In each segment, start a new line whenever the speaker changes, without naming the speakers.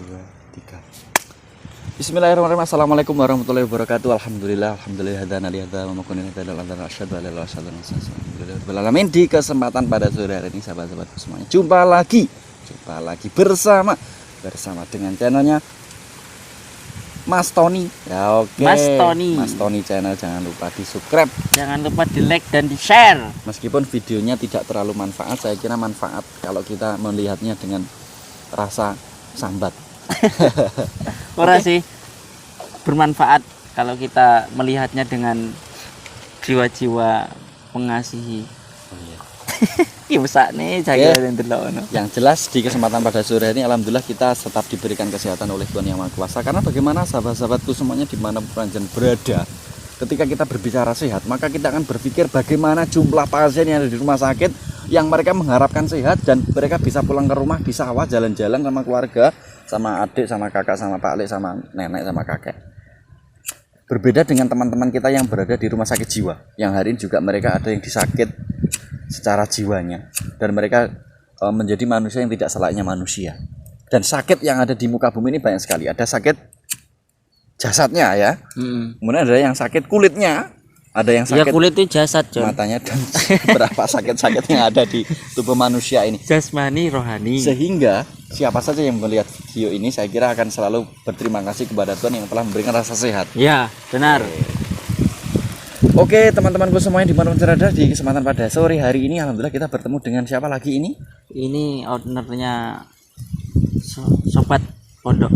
2, 3. Bismillahirrahmanirrahim. Assalamualaikum warahmatullahi wabarakatuh. Alhamdulillah hadana li hadza wa ma kunna nahtadiya laula an asyhadu an la ilaha illallah. Alhamdulillah di kesempatan pada sore hari ini sahabat-sahabatku semuanya. Jumpa lagi bersama dengan channelnya Mas Tony. Ya oke. Mas Tony channel, jangan lupa di-subscribe.
Jangan lupa di-like dan di-share.
Meskipun videonya tidak terlalu manfaat, saya kira manfaat kalau kita melihatnya dengan rasa sambat.
Ora sih bermanfaat kalau kita melihatnya dengan jiwa-jiwa mengasihi.
Oh iya.
Ki besak nih jaga ndelok.
Yang jelas di kesempatan pada sore ini alhamdulillah kita tetap diberikan kesehatan oleh Tuhan Yang Maha Kuasa. Karena bagaimana sahabat-sahabatku semuanya dimanapun kalian berada, ketika kita berbicara sehat, maka kita akan berpikir bagaimana jumlah pasien yang ada di rumah sakit yang mereka mengharapkan sehat dan mereka bisa pulang ke rumah, bisa awal jalan-jalan sama keluarga, sama adik, sama kakak, sama Pak Lek, sama nenek, sama kakek. Berbeda dengan teman-teman kita yang berada di rumah sakit jiwa, yang hari ini juga mereka ada yang disakit secara jiwanya dan mereka menjadi manusia yang tidak selayaknya manusia. Dan sakit yang ada di muka bumi ini banyak sekali. Ada sakit jasadnya ya, kemudian ada yang sakit kulitnya, ada yang sakit
ya kulit itu jasad, John.
matanya, dan berapa sakit-sakit yang ada di tubuh manusia ini.
Jasmani, rohani.
Sehingga siapa saja yang melihat video ini saya kira akan selalu berterima kasih kepada Tuhan yang telah memberikan rasa sehat.
Ya, benar.
Oke, teman-temanku semuanya dimanapun berada, di kesempatan pada sore hari ini alhamdulillah kita bertemu dengan siapa lagi ini?
Ini ownernya Sobat Pondok.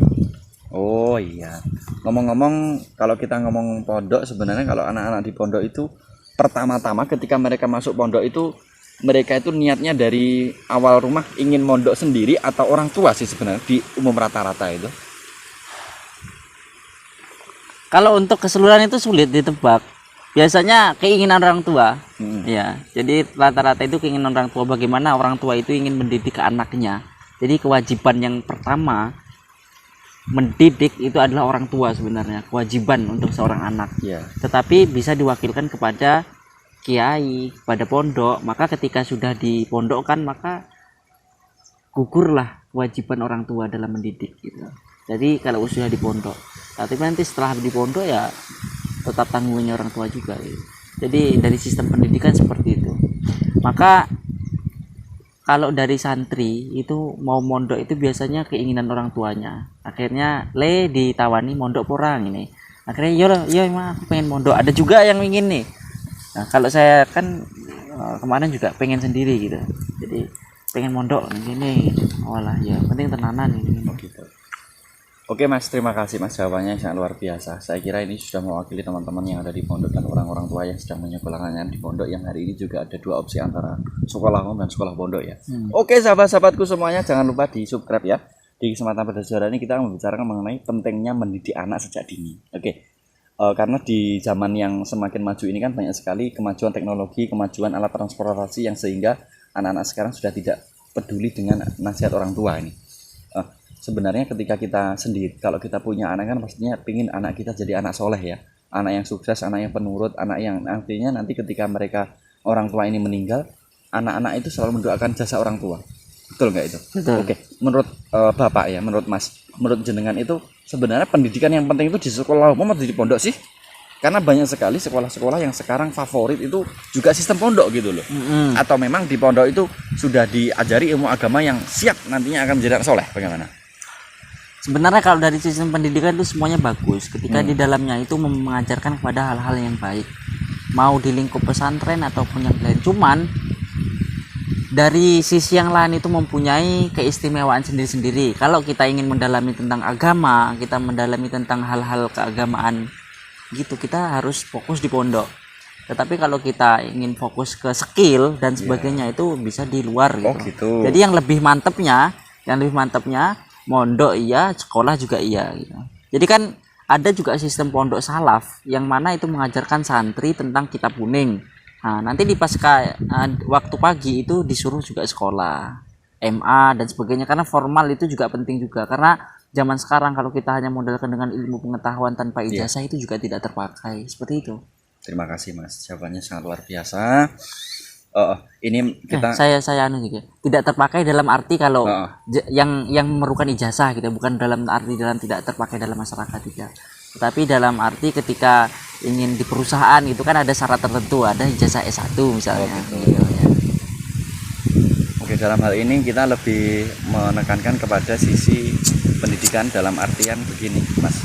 Oh iya. Ngomong-ngomong, kalau kita ngomong pondok, sebenarnya kalau anak-anak di pondok itu pertama-tama ketika mereka masuk pondok itu mereka itu niatnya dari awal rumah ingin mondok sendiri atau orang tua sih sebenarnya di umum rata-rata itu.
Kalau untuk keseluruhan itu sulit ditebak. Biasanya keinginan orang tua. Ya, jadi rata-rata itu keinginan orang tua. Bagaimana orang tua itu ingin mendidik anaknya. Jadi kewajiban yang pertama mendidik itu adalah orang tua sebenarnya, kewajiban untuk seorang anak.
Ya.
Tetapi bisa diwakilkan kepada kiai, kepada pondok. Maka ketika sudah dipondokkan maka gugurlah kewajiban orang tua dalam mendidik gitu. Jadi kalau sudah di pondok, tapi nanti setelah di pondok ya tetap tanggungnya orang tua juga gitu. Jadi dari sistem pendidikan seperti itu. Maka kalau dari santri itu mau mondok itu biasanya keinginan orang tuanya. Akhirnya ditawani mondok porang ini. Akhirnya yo emang aku pengen mondok. Ada juga yang ingin nih. Nah, kalau saya kan kemarin juga pengen sendiri gitu. Jadi pengen mondok gini. Walah ya penting tenanan ini.
Oh gitu. Oke Mas, terima kasih Mas, jawabannya sangat luar biasa. Saya kira ini sudah mewakili teman-teman yang ada di pondok dan orang-orang tua yang sedang menyekolahkan di pondok, yang hari ini juga ada dua opsi antara sekolah umum dan sekolah pondok ya. Oke sahabat-sahabatku semuanya, jangan lupa di subscribe ya. Di kesempatan pada sore ini kita akan membicarakan mengenai pentingnya mendidik anak sejak dini. Oke. Karena di zaman yang semakin maju ini kan banyak sekali kemajuan teknologi, kemajuan alat transportasi yang sehingga anak-anak sekarang sudah tidak peduli dengan nasihat orang tua ini. Sebenarnya ketika kita sendiri, kalau kita punya anak kan pastinya pingin anak kita jadi anak soleh ya, anak yang sukses, anak yang penurut, anak yang artinya nanti ketika mereka orang tua ini meninggal, anak-anak itu selalu mendoakan jasa orang tua. Betul nggak itu?
Betul.
Oke, menurut Bapak ya, menurut Mas, menurut jenengan itu sebenarnya pendidikan yang penting itu di sekolah umum atau di pondok sih? Karena banyak sekali sekolah-sekolah yang sekarang favorit itu juga sistem pondok gitu loh. Atau memang di pondok itu sudah diajari ilmu agama yang siap nantinya akan menjadi anak soleh, bagaimana?
Sebenarnya kalau dari sistem pendidikan itu semuanya bagus ketika di dalamnya itu mengajarkan kepada hal-hal yang baik, mau di lingkup pesantren ataupun yang lain. Cuman dari sisi yang lain itu mempunyai keistimewaan sendiri-sendiri. Kalau kita ingin mendalami tentang agama, kita mendalami tentang hal-hal keagamaan gitu, kita harus fokus di pondok. Tetapi kalau kita ingin fokus ke skill dan sebagainya itu bisa di luar gitu.
Oh, gitu.
Jadi yang lebih mantepnya mondok iya, sekolah juga iya gitu. Jadi kan ada juga sistem pondok salaf yang mana itu mengajarkan santri tentang kitab kuning. Nah, nanti di pasca waktu pagi itu disuruh juga sekolah, MA dan sebagainya, karena formal itu juga penting juga. Karena zaman sekarang kalau kita hanya modalkan dengan ilmu pengetahuan tanpa ijazah itu juga tidak terpakai. Seperti itu.
Terima kasih Mas, jawabannya sangat luar biasa. Ini kita
saya anu juga tidak terpakai dalam arti kalau
Oh.
yang memerlukan ijazah gitu, bukan dalam arti dalam tidak terpakai dalam masyarakat tidak, tetapi dalam arti ketika ingin di perusahaan itu kan ada syarat tertentu, ada ijazah S1 misalnya.
gitu.
Gitu, ya.
Oke, dalam hal ini kita lebih menekankan kepada sisi pendidikan dalam artian begini, Mas.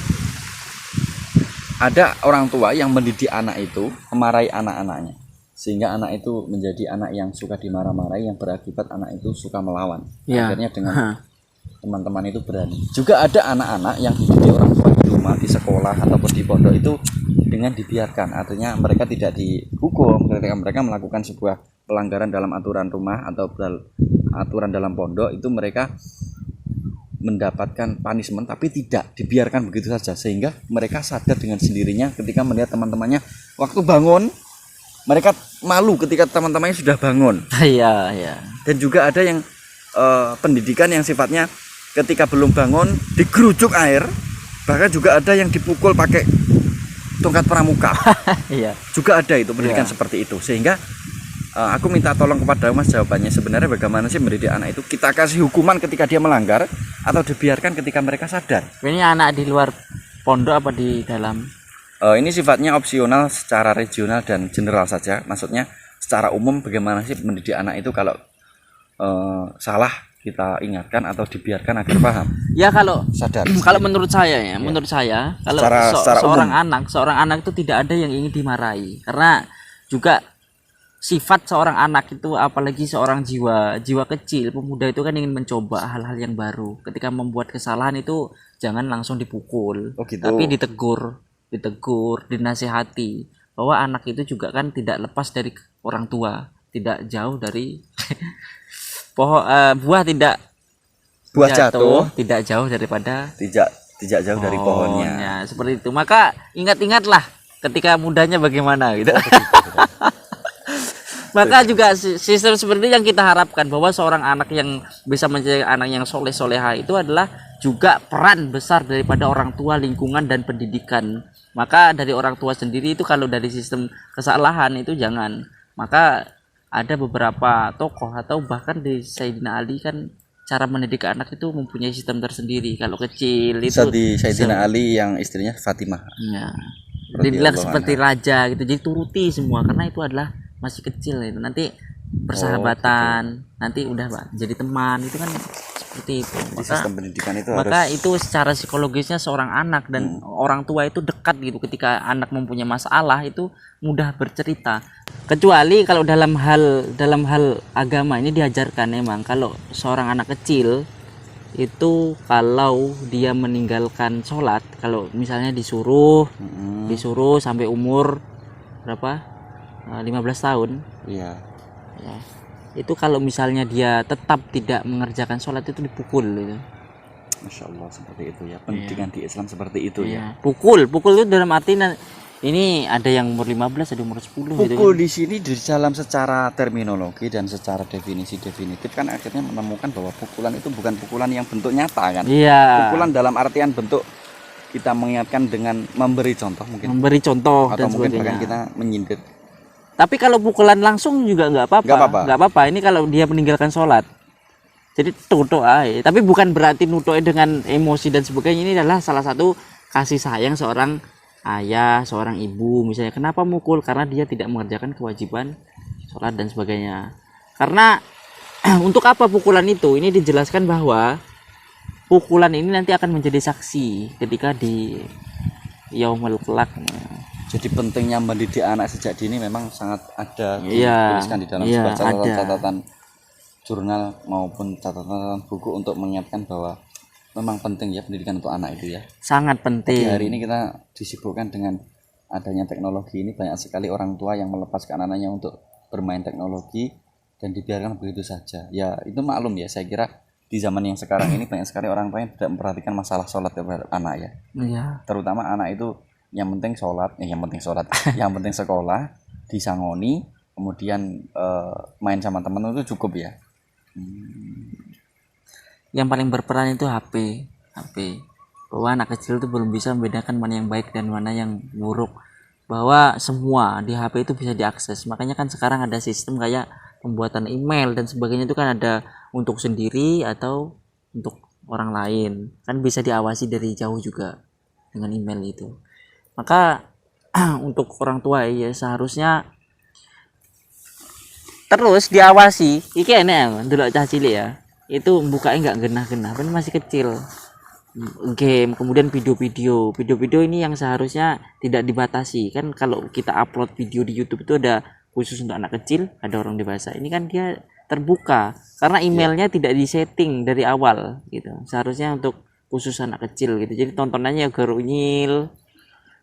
Ada orang tua yang mendidik anak itu memarahi anak-anaknya, sehingga anak itu menjadi anak yang suka dimarah-marahi, yang berakibat anak itu suka melawan.
Ya.
Akhirnya dengan teman-teman itu berani. Juga ada anak-anak yang dididik orang tua di rumah, di sekolah ataupun di pondok itu dengan dibiarkan, artinya mereka tidak dihukum ketika mereka melakukan sebuah pelanggaran dalam aturan rumah atau aturan dalam pondok, itu mereka mendapatkan punishment tapi tidak dibiarkan begitu saja, sehingga mereka sadar dengan sendirinya ketika melihat teman-temannya waktu bangun, mereka malu ketika teman-temannya sudah bangun.
Iya, iya.
Dan juga ada yang pendidikan yang sifatnya ketika belum bangun digerujuk air, bahkan juga ada yang dipukul pakai tongkat pramuka.
Iya.
Juga ada itu pendidikan
Iya.
seperti itu, sehingga aku minta tolong kepada Mas jawabannya, sebenarnya bagaimana sih mendidik anak itu? Kita kasih hukuman ketika dia melanggar atau dibiarkan ketika mereka sadar?
Ini anak di luar pondok apa di dalam?
Ini sifatnya opsional secara regional dan general saja. Maksudnya secara umum bagaimana sih mendidik anak itu kalau salah kita ingatkan atau dibiarkan agar paham,
Ya kalau
sadar.
kalau menurut saya ya, menurut saya kalau
Secara
seorang anak itu tidak ada yang ingin dimarahi, karena juga sifat seorang anak itu, apalagi seorang jiwa kecil pemuda itu kan ingin mencoba hal-hal yang baru. Ketika membuat kesalahan itu jangan langsung dipukul,
Oh, gitu.
tapi ditegur, dinasihati bahwa anak itu juga kan tidak lepas dari orang tua, tidak jauh dari pohon buah tidak
Buah jatuh
tidak jauh daripada
tidak jauh dari pohonnya.
seperti itu. Maka ingat-ingatlah ketika mudanya bagaimana gitu. Maka juga sistem seperti itu yang kita harapkan, bahwa seorang anak yang bisa menjadi anak yang soleh soleha itu adalah juga peran besar daripada orang tua, lingkungan dan pendidikan. Maka dari orang tua sendiri itu kalau dari sistem kesalahan itu jangan. Maka ada beberapa tokoh atau bahkan di Sayyidina Ali kan cara mendidik anak itu mempunyai sistem tersendiri. Kalau kecil itu
Bisa di Sayyidina Ali yang istrinya Fatimah.
ya,
Radhiyallahu
dilihat seperti
anha.
raja gitu, jadi turuti semua karena itu adalah masih kecil itu. Nanti persahabatan, nanti udah Pak jadi teman, itu kan seperti itu.
Di sistem pendidikan itu
Maka
harus
itu secara psikologisnya seorang anak dan orang tua itu dekat gitu, ketika anak mempunyai masalah itu mudah bercerita. Kecuali kalau dalam hal agama ini diajarkan emang kalau seorang anak kecil itu kalau dia meninggalkan sholat, kalau misalnya disuruh sampai umur berapa 15 tahun
iya.
ya, itu kalau misalnya dia tetap tidak mengerjakan sholat itu dipukul gitu.
Masya Allah, seperti itu ya pendidikan di Islam, seperti itu ya.
Pukul itu dalam arti ini ada yang umur 15, ada umur 10 gitu.
Pukul di sini di dalam secara terminologi dan secara definisi definitif kan akhirnya menemukan bahwa pukulan itu bukan pukulan yang bentuk nyata kan.
Iya.
Pukulan dalam artian bentuk kita mengingatkan dengan memberi contoh mungkin,
Memberi contoh
atau
dan
mungkin
sebagainya.
bahkan kita menyindir.
Tapi kalau pukulan langsung juga nggak apa-apa. Nggak apa-apa. Ini kalau dia meninggalkan sholat. Jadi tutuk aja. Tapi bukan berarti nutuknya dengan emosi dan sebagainya. Ini adalah salah satu kasih sayang seorang ayah, seorang ibu misalnya. Kenapa mukul? Karena dia tidak mengerjakan kewajiban sholat dan sebagainya. Karena untuk apa pukulan itu? Ini dijelaskan bahwa pukulan ini nanti akan menjadi saksi ketika di yaumul kelak.
Jadi pentingnya mendidik anak sejak dini memang sangat ada
Iya,
dituliskan di dalam
iya,
sebuah
ada.
catatan jurnal maupun catatan buku untuk mengingatkan bahwa memang penting ya pendidikan untuk anak itu ya.
Sangat
Di
penting.
hari ini kita disibukkan dengan adanya teknologi ini, banyak sekali orang tua yang melepaskan anaknya untuk bermain teknologi dan dibiarkan begitu saja. Ya itu maklum ya, saya kira di zaman yang sekarang ini banyak sekali orang tua yang tidak memperhatikan masalah sholat terhadap anak ya.
Iya.
Terutama anak itu yang penting sholat, yang penting sekolah, disangoni, kemudian main sama teman itu cukup ya.
Yang paling berperan itu HP. Bahwa anak kecil itu belum bisa membedakan mana yang baik dan mana yang buruk. bahwa semua di HP itu bisa diakses. Makanya kan sekarang ada sistem kayak pembuatan email dan sebagainya, itu kan ada untuk sendiri atau untuk orang lain, kan bisa diawasi dari jauh juga dengan email itu. Maka untuk orang tua ya seharusnya terus diawasi. Iki enak ndelok cah cilik ya, itu bukanya nggak genah-genah, kan masih kecil, game, kemudian video-video ini yang seharusnya tidak dibatasi. Kan kalau kita upload video di YouTube itu ada khusus untuk anak kecil, ada orang dewasa. Ini kan dia terbuka karena emailnya tidak disetting dari awal gitu. Seharusnya untuk khusus anak kecil gitu. Jadi tontonannya ya Gor Unyil,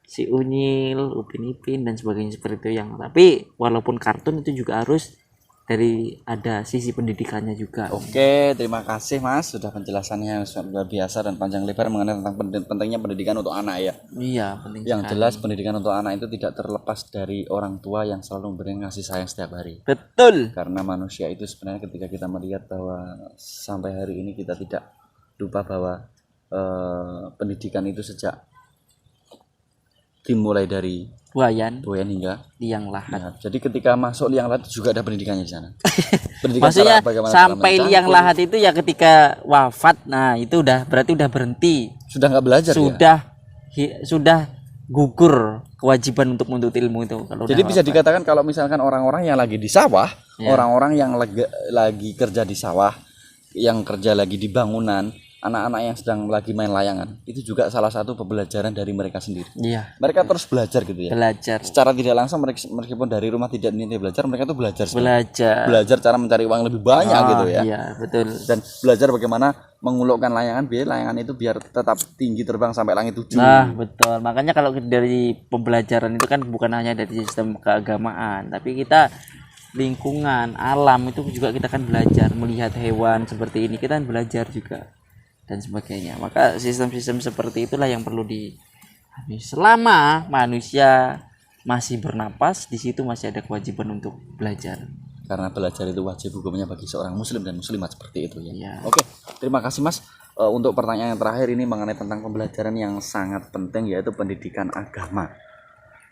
si Unyil, Upin Ipin dan sebagainya seperti itu yang. Tapi walaupun kartun itu juga harus dari ada sisi pendidikannya juga.
Oke, terima kasih Mas sudah penjelasannya yang sangat luar biasa dan panjang lebar mengenai tentang pentingnya pendidikan untuk anak ya.
Iya, penting
Yang
sekali.
jelas pendidikan untuk anak itu tidak terlepas dari orang tua yang selalu memberikan kasih sayang setiap hari.
Betul.
Karena manusia itu sebenarnya ketika kita melihat bahwa sampai hari ini kita tidak lupa bahwa pendidikan itu sejak dimulai dari
Buayan,
Boyan hingga
liang lahat.
ya, jadi ketika masuk liang lahat juga ada pendidikannya di sana. Pendidikan
Maksudnya
bagaimana cara
sampai
mencangkul.
liang lahat itu ya ketika wafat, nah itu udah berarti udah berhenti,
Sudah nggak belajar ya?
sudah gugur kewajiban untuk menuntut ilmu itu. Kalau
Jadi
udah
bisa
wafat.
dikatakan kalau misalkan orang-orang yang lagi di sawah,
Ya.
orang-orang yang lagi kerja di sawah, yang kerja lagi di bangunan, anak-anak yang sedang lagi main layangan, itu juga salah satu pembelajaran dari mereka sendiri.
Iya,
Mereka terus belajar gitu ya.
belajar,
Secara tidak langsung meskipun dari rumah tidak niat belajar, mereka tuh belajar sebenarnya. Belajar cara mencari uang lebih banyak gitu ya.
Iya, betul.
Dan belajar bagaimana mengulurkan layangan biar layangan itu biar tetap tinggi terbang sampai langit 7.
Nah, betul. Makanya kalau dari pembelajaran itu kan bukan hanya dari sistem keagamaan, tapi kita lingkungan, alam itu juga kita kan belajar, melihat hewan seperti ini kita kan belajar juga dan sebagainya. Maka sistem-sistem seperti itulah yang perlu selama manusia masih bernapas, di situ masih ada kewajiban untuk belajar.
Karena belajar itu wajib hukumnya bagi seorang muslim dan muslimat seperti itu ya.
Iya.
Oke, terima kasih Mas. Untuk pertanyaan yang terakhir ini mengenai tentang pembelajaran yang sangat penting yaitu pendidikan agama.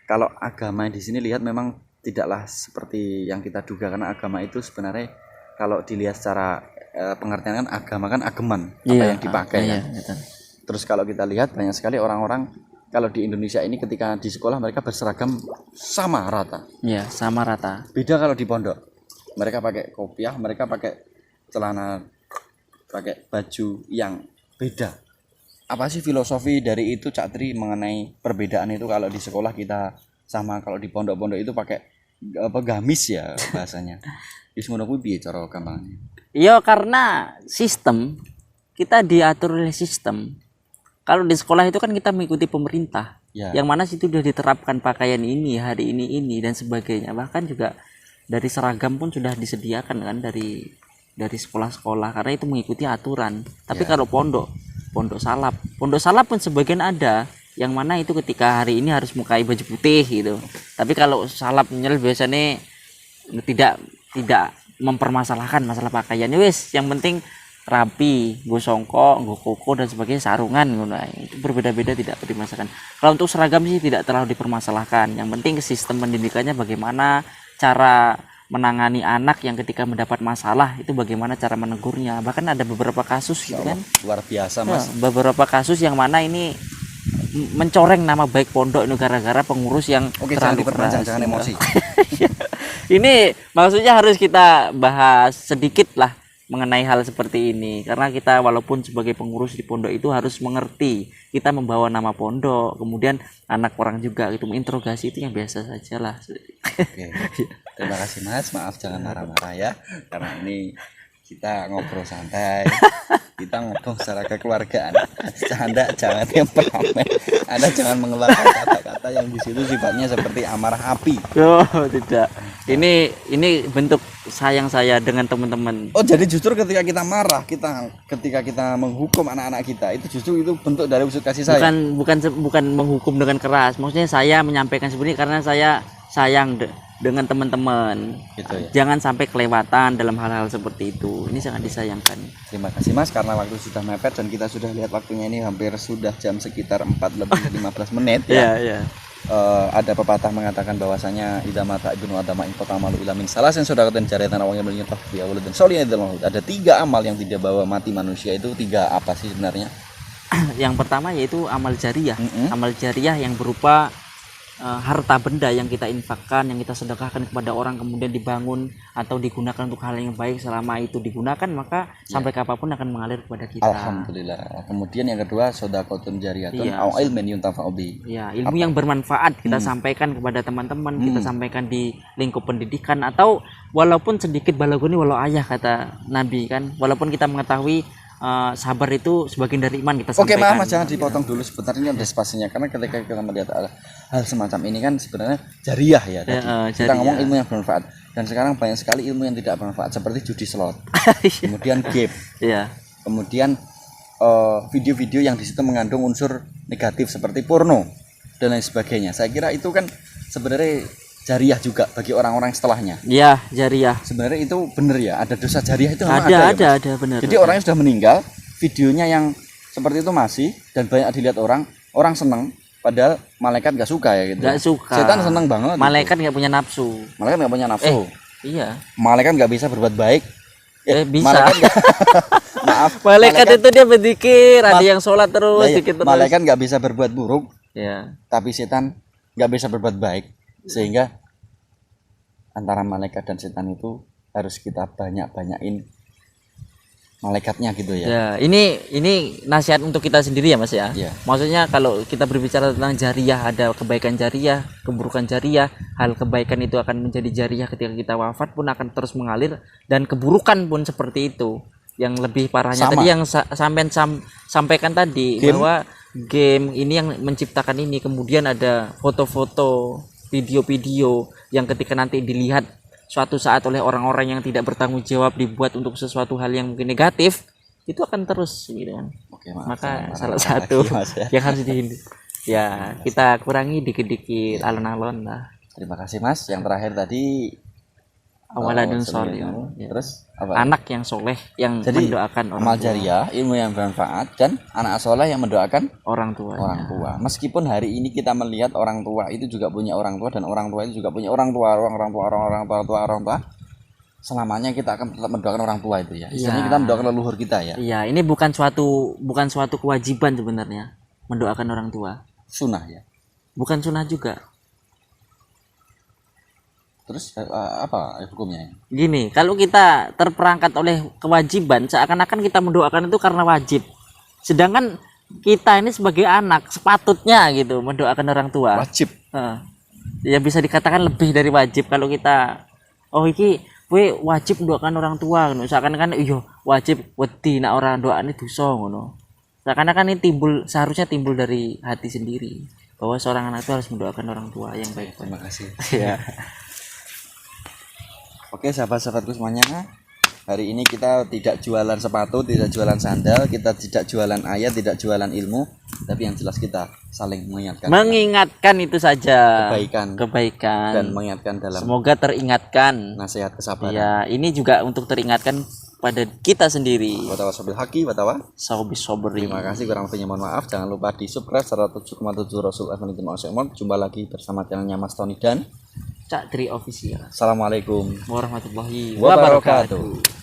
Kalau agama di sini lihat memang tidaklah seperti yang kita duga, karena agama itu sebenarnya kalau dilihat secara pengertian kan agama kan ageman, apa yang dipakai
iya,
kan.
betul.
Terus kalau kita lihat banyak sekali orang-orang kalau di Indonesia ini ketika di sekolah mereka berseragam sama rata.
Iya, sama rata.
Beda kalau di pondok. Mereka pakai kopiah, mereka pakai celana, pakai baju yang beda. Apa sih filosofi dari itu Cak Tri mengenai perbedaan itu? Kalau di sekolah kita sama, kalau di pondok-pondok itu pakai apa gamis ya bahasanya. Wis ngono kuwi piye cara gampangnya?
Iya, karena sistem kita diatur oleh sistem. Kalau di sekolah itu kan kita mengikuti pemerintah,
Ya.
yang mana situ sudah diterapkan pakaian ini, hari ini dan sebagainya. Bahkan juga dari seragam pun sudah disediakan kan dari sekolah-sekolah, karena itu mengikuti aturan. Tapi kalau pondok salap pun sebagian ada yang mana itu ketika hari ini harus pakai baju putih gitu. Tapi kalau salap nyel biasanya tidak mempermasalahkan masalah pakaian. Wis, yang penting rapi, gue songkok, gue koko dan sebagainya, sarungan ngono. Itu berbeda-beda, tidak dimasalahkan. Kalau untuk seragam sih tidak terlalu dipermasalahkan. Yang penting sistem pendidikannya bagaimana, cara menangani anak yang ketika mendapat masalah itu bagaimana cara menegurnya. Bahkan ada beberapa kasus gitu kan.
Luar biasa Mas.
Beberapa kasus yang mana ini mencoreng nama baik pondok ini gara-gara pengurus yang
Oke, jangan
terlalu
diperpanjang,
keras.
jangan emosi.
Ini maksudnya harus kita bahas sedikit lah mengenai hal seperti ini, karena kita walaupun sebagai pengurus di pondok itu harus mengerti kita membawa nama pondok, kemudian anak orang juga gitu, menginterogasi itu yang biasa saja lah.
Oke. Terima kasih Mas, maaf jangan marah-marah ya, karena ini kita ngobrol santai, kita ngobrol secara kekeluargaan. Canda jangan temperamen, Anda jangan mengeluarkan kata-kata yang di situ sifatnya seperti amarah api.
Oh tidak, ini bentuk sayang saya dengan teman-teman.
Oh, jadi justru ketika kita marah, ketika kita menghukum anak-anak kita, itu justru itu bentuk dari wujud kasih sayang.
Bukan menghukum dengan keras, maksudnya saya menyampaikan sebenarnya karena saya sayang dengan teman-teman.
Gitu ya.
Jangan sampai kelewatan dalam hal-hal seperti itu. Ini sangat disayangkan.
Terima kasih Mas, karena waktu sudah mepet dan kita sudah lihat waktunya ini hampir sudah jam sekitar 4 lebih 15 menit ya.
Iya.
ada pepatah mengatakan bahwasanya idza mata ibnu adama in qatamalu ila min salasin sadaqatan jariyatan aw yamin yutahfi awladan solihin dalam ada 3 amal yang tidak bawa mati manusia. Itu 3 apa sih sebenarnya?
Yang pertama yaitu amal jariah.
Mm-mm.
Amal jariah yang berupa harta benda yang kita infakkan, yang kita sedekahkan kepada orang, kemudian dibangun atau digunakan untuk hal yang baik. Selama itu digunakan, maka sampai kapanpun akan mengalir kepada kita.
Alhamdulillah. Kemudian yang kedua shadaqatun jariyatun
Iya.
aw ilmin yuntafa'u bi.
Ya, ilmu yang bermanfaat kita sampaikan kepada teman-teman, kita sampaikan di lingkup pendidikan, atau walaupun sedikit balaguni walau ayah, kata Nabi kan. Walaupun kita mengetahui sabar itu sebagian dari iman, kita
Oke,
sampaikan.
Mas, jangan dipotong dulu sebentar, ini ada spasinya. Karena ketika kita melihat hal semacam ini kan sebenarnya jariah ya tadi. Kita
jariah.
ngomong ilmu yang bermanfaat. Dan sekarang banyak sekali ilmu yang tidak bermanfaat seperti judi slot. Kemudian game.
Iya.
Kemudian video-video yang di situ mengandung unsur negatif seperti porno dan lain sebagainya. Saya kira itu kan sebenarnya jariah juga bagi orang-orang setelahnya.
Iya, jariah.
Sebenarnya itu benar ya, ada dosa jariah itu memang ya, Mas?
Ada benar.
Jadi orangnya sudah meninggal, videonya yang seperti itu masih dan banyak dilihat orang seneng, padahal malaikat nggak suka ya gitu.
Nggak suka.
Setan seneng banget.
Malaikat nggak punya nafsu.
Malaikat nggak punya nafsu.
Iya.
Malaikat nggak bisa berbuat baik.
Bisa.
Malaikat maaf.
Malaikat itu dia berzikir, ada yang sholat terus, zikir terus.
Malaikat nggak bisa berbuat buruk,
Ya.
tapi setan nggak bisa berbuat baik, sehingga antara malaikat dan setan itu harus kita banyakin malaikatnya gitu ya.
Ya, ini nasihat untuk kita sendiri ya Mas ya.
Iya.
Maksudnya kalau kita berbicara tentang jariah, ada kebaikan jariah, keburukan jariah. Hal kebaikan itu akan menjadi jariah ketika kita wafat pun akan terus mengalir, dan keburukan pun seperti itu. Yang lebih parahnya
Sama.
tadi yang sampean sampaikan tadi,
Game.
bahwa game ini yang menciptakan ini, kemudian ada foto-foto, video-video yang ketika nanti dilihat suatu saat oleh orang-orang yang tidak bertanggung jawab, dibuat untuk sesuatu hal yang mungkin negatif, itu akan terus gitu kan.
Oke, maaf,
Maka
jangan
salah
marah-marah
satu
lagi, Mas, ya.
yang harus dihindari ya kita kurangi dikit-dikit alon-alon lah.
Terima kasih Mas. Yang terakhir tadi
Awaladun
soleh.
soleh, ya.
Terus apa?
Anak yang soleh yang
Jadi
mendoakan orang
amal
tua.
jariah, ilmu yang bermanfaat, dan anak soleh yang mendoakan
Orang tua.
orang tua. Meskipun hari ini kita melihat orang tua itu juga punya orang tua, dan orang tua itu juga punya orang tua. Selamanya kita akan tetap mendoakan orang tua itu ya. Istilahnya
Ya.
kita mendoakan leluhur kita ya.
Iya, ini bukan suatu kewajiban sebenarnya mendoakan orang tua.
Sunnah ya.
Bukan sunnah juga.
Terus apa hukumnya?
Gini, kalau kita terperangkat oleh kewajiban, seakan-akan kita mendoakan itu karena wajib. Sedangkan kita ini sebagai anak sepatutnya gitu mendoakan orang tua.
Wajib.
Ya bisa dikatakan lebih dari wajib. Kalau kita iki kowe wajib mendoakan orang tua ngono. Seakan-akan iya wajib wedi nek ora ndoakane dosa ngono. Seakan-akan ini seharusnya timbul dari hati sendiri, bahwa seorang anak itu harus mendoakan orang tua yang baik.
Terima kasih.
Ya.
Oke, sahabat-sahabatku semuanya. Hari ini kita tidak jualan sepatu, tidak jualan sandal, kita tidak jualan ayat, tidak jualan ilmu, tapi yang jelas kita saling mengingatkan.
Mengingatkan itu saja.
Kebaikan. Dan mengingatkan dalam
Semoga teringatkan.
nasihat kesabaran.
Ya, ini juga untuk teringatkan pada kita sendiri.
Watawa sobil haki, watawa.
Sahabat sobri.
Terima kasih, kurang lebihnya mohon maaf. Jangan lupa di subscribe 107,7 Rasul Evan Timur. Jumpa lagi bersama channelnya Mas Tony dan
Cak Tri Official.
Assalamualaikum
Warahmatullahi
wabarakatuh.
wabarakatuh.